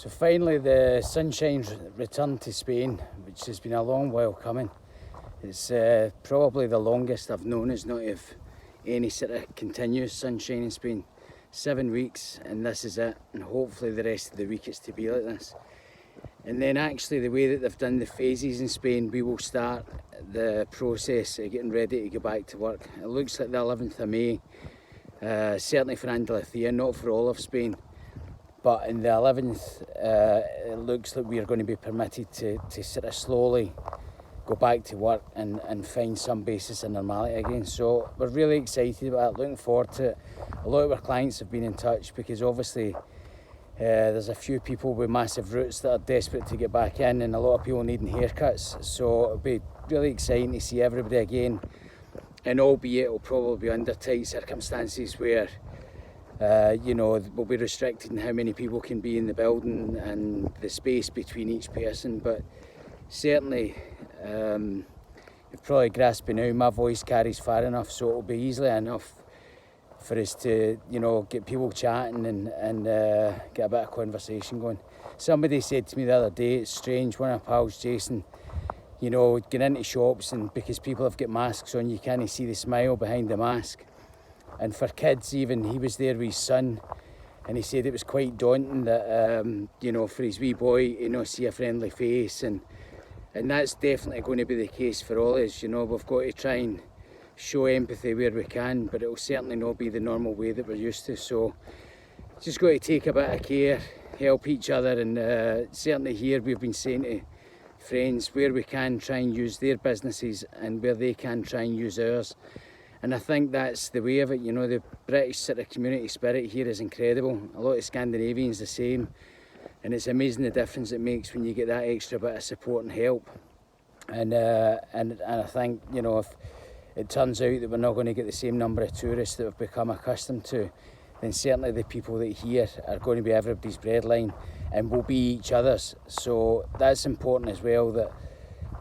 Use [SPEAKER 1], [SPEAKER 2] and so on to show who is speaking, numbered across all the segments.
[SPEAKER 1] So finally the sunshine's returned to Spain, which has been a long while coming. It's probably the longest I've known us not to have any sort of continuous sunshine in Spain. 7 weeks and this is it, and hopefully the rest of the week it's to be like this. And then actually the way that they've done the phases in Spain, we will start the process of getting ready to go back to work. It looks like the 11th of May, certainly for Andalusia, not for all of Spain. But in the 11th, it looks like we are going to be permitted to sort of slowly go back to work and find some basis of normality again. So we're really excited about it, looking forward to it. A lot of our clients have been in touch because obviously there's a few people with massive roots that are desperate to get back in, and a lot of people needing haircuts. So it'll be really exciting to see everybody again, and albeit it'll probably be under tight circumstances where you know, we'll be restricted in how many people can be in the building and the space between each person. But certainly you've probably grasped by now, my voice carries far enough, so it'll be easily enough for us to, you know, get people chatting and get a bit of conversation going. Somebody said to me the other day, it's strange, one of my pals, Jason, you know, get into shops and because people have got masks on, you can't see the smile behind the mask. And for kids even, he was there with his son and he said it was quite daunting that, you know, for his wee boy, you know, see a friendly face, and that's definitely going to be the case for all of us. You know, we've got to try and show empathy where we can, but it'll certainly not be the normal way that we're used to. So just got to take a bit of care, help each other, and certainly here we've been saying to friends, where we can try and use their businesses and where they can try and use ours. And I think that's the way of it. You know, the British sort of community spirit here is incredible. A lot of Scandinavians the same, and it's amazing the difference it makes when you get that extra bit of support and help. And I think, you know, if it turns out that we're not going to get the same number of tourists that we've become accustomed to, then certainly the people that here are going to be everybody's breadline and will be each other's. So that's important as well, that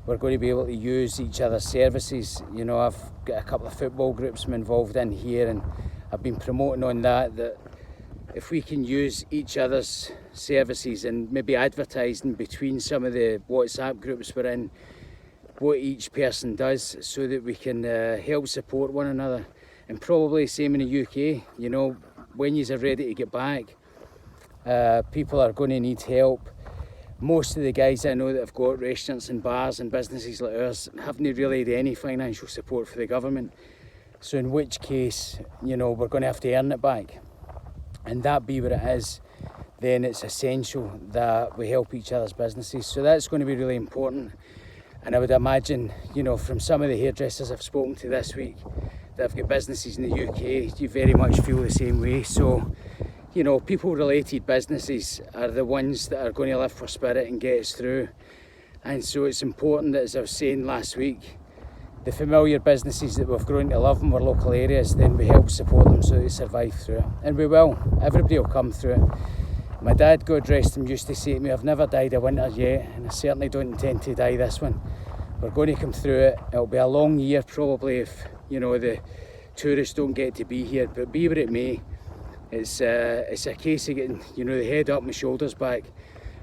[SPEAKER 1] we're going to be able to use each other's services. You know, I've got a couple of football groups I'm involved in here, and I've been promoting on that if we can use each other's services and maybe advertising between some of the WhatsApp groups we're in, what each person does, so that we can help support one another. And probably same in the UK, you know, when you're ready to get back, people are going to need help. Most of the guys I know that have got restaurants and bars and businesses like ours haven't really had any financial support for the government. So in which case, you know, we're going to have to earn it back. And that be what it is, then it's essential that we help each other's businesses. So that's going to be really important. And I would imagine, you know, from some of the hairdressers I've spoken to this week that have got businesses in the UK, you very much feel the same way. So, you know, people-related businesses are the ones that are going to live for spirit and get us through. And so it's important that, as I was saying last week, the familiar businesses that we've grown to love in our local areas, then we help support them so they survive through it. And we will. Everybody will come through it. My dad, God rest him, used to say to me, I've never died a winter yet, and I certainly don't intend to die this one. We're going to come through it. It'll be a long year probably if, you know, the tourists don't get to be here, but be what it may, it's a case of getting, you know, the head up and the shoulders back,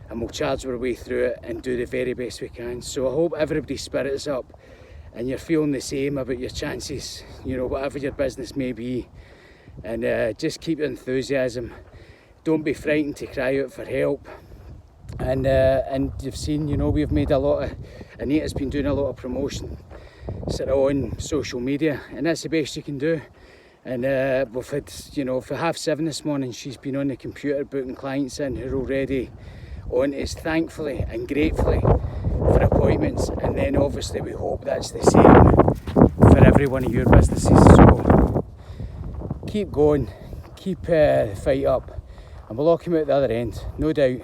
[SPEAKER 1] and we'll charge our way through it and do the very best we can. So I hope everybody's spirit is up and you're feeling the same about your chances, you know, whatever your business may be, and just keep your enthusiasm. Don't be frightened to cry out for help. And you've seen, you know, we've made a lot of, Anita's been doing a lot of promotion sort of on social media, and that's the best you can do. And we've had, you know, for 7:30 this morning, she's been on the computer booking clients in who are already on us, thankfully and gratefully, for appointments. And then obviously we hope that's the same for every one of your businesses. So keep going, keep the fight up, and we'll all come out the other end, no doubt.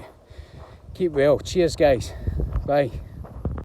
[SPEAKER 1] Keep well. Cheers, guys. Bye.